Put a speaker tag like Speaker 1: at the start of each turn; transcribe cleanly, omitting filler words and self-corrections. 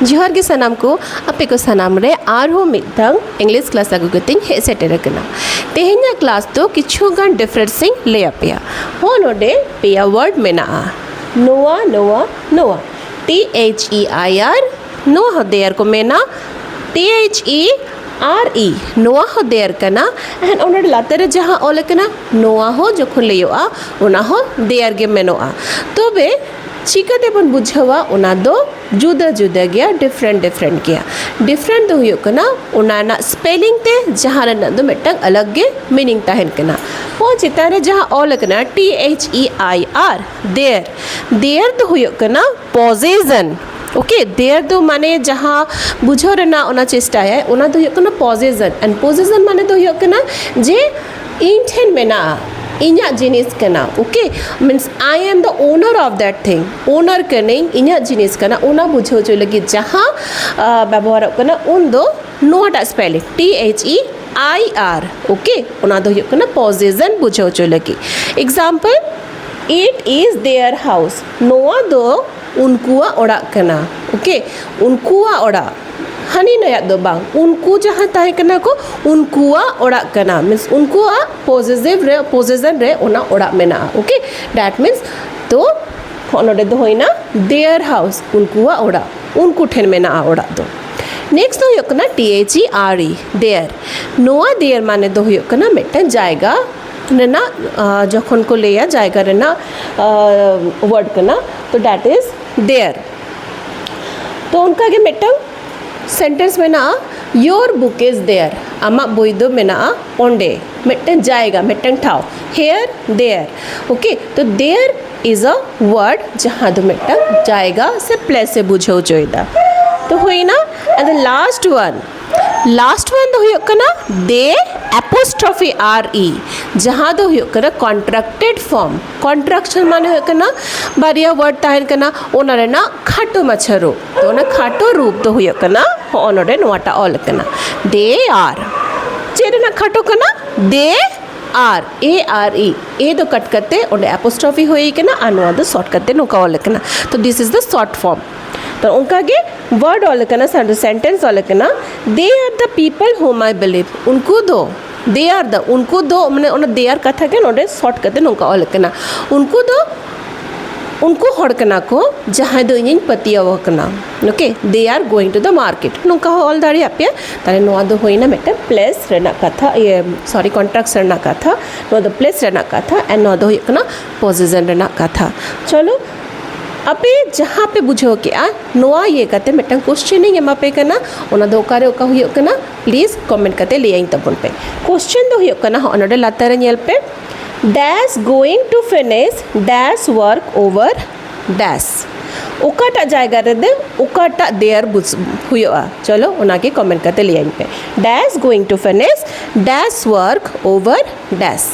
Speaker 1: जोहार गे सानाम को आपे को सानाम रे आरो मिदंग इंग्लिश क्लास आगु गतिंग हे सेटेर कना तेहेन्या क्लास तो किछु गान डिफरेंट सिंग ले आपेया हो नोडे पेया वर्ड मेना नोआ नोआ नोआ THEIR नोआ हो देयर को मेना THERE नोआ हो देयर कना एंड ओनडे लातेरे जहां ओले कना नोआ हो जखन लेयोआ ओना हो देयर गे मेनोआ तबे चिकाते बन बुझावा ओना दो जुदा जुदा गया डिफरेंट गया डिफरेंट दो हुयो कना ओना ना स्पेलिंग ते जहां रना दो मेटंग अलग गे मीनिंग ताहेन कना ओ चितारे जहां ऑल कना THEIR देयर दो हुयो कना पोजेशन ओके देयर दो माने जहां बुझो रना ओना चेष्टा है ओना दो हुयो कना पोजेशन एंड पोजेशन माने दो हुयो कना जे इन ठेन मेना इन्या जिनिस कना okay means I am the owner of that thing owner कने इन्या जिनिस कना ओना बुझो जो लगी जहां व्यवहार कना उन दो नोटा स्पेलिंग THEIR ओके ओना दो कना पोजेशन बुझो जो लगी example it is their house नोआ दो उनकुआ ओड़ा कना ओके उनकुआ ओड़ा हनी नया दो बांग उनको जहाँ ताहे कना को उनकुआ ओड़ा कना मीन्स उनकुआ पोजेशन रे ओना ओड़ा मेना ओके दैट मीन्स तो ओनोडे दो होइना देयर हाउस उनकुआ ओड़ा उनको ठेन मेना ओड़ा दो नेक्स्ट दो होकना THERE देयर नोआ देयर माने दो होकना मेटन जायगा रेना जखन को लेया जायगा रेना वर्ड कना तो दैट इज देयर तो उनका के मेटन सेंटेंस में ना योर बुक इज देयर आमा बोई दो में ना ओंडे मेटन जाएगा मेटन ठाव हेयर देयर ओके तो देयर इज अ वर्ड जहाँ दो मेटन जाएगा से प्लेस से बुझो जोइदा तो हुई ना एंड द लास्ट वन दो हुयो कना दे एपोस्ट्रोफी RE जहाँ दो हुयो कना कॉन्ट्रैक्टेड फॉर्म कॉन्ट्रैक्शन माने हुयो कना बारिया वर्ड ताहेन कना ओना रे ना खाटो मच्छा रूप तो ओना खाटो रूप दो हुयो कना ओनोडे नोटा ऑल कना दे आर चेरे ना खाटो कना दे आर ARE ए दो कट करते ओंडे एपोस्ट्रोफी होई कना आनवा दो शॉर्ट करते नोका ऑल कना तो this is the short form तो उनका के वर्ड ऑल कना सेंटेंस ऑल कना they are the people whom I believe उनको दो दे आर द उनको दो माने ओना दे आर कथा के नोडे शॉर्ट करते नोका ऑल कना उनको दो उनको हड़ कना को जहां दो इन पतियाव कना okay they are going to the market नोका ऑल दाड़ी आपे ताले नोआ दो होइना मेटा प्लेस रेना कथा ये सॉरी कॉन्ट्रैक्ट रेना कथा नोआ दो प्लेस रेना कथा एंड नोआ दो होइकना पोजीशन रेना कथा चलो अपे जहाँ पे बुझो के नोआ ये कते मेटन क्वेश्चन एमा पे कना ओना दो कारे ओका हुयो कना प्लीज कमेंट कते ले आई तबन पे क्वेश्चन दो हुयो कना ओनडे लातारे नेल पे dash going to finish dash work over dash ओकाटा जायगा रे दे ओकाटा देयर बुझ हुयो चलो ओना के कमेंट कते ले आई पे dash going to finish dash work over dash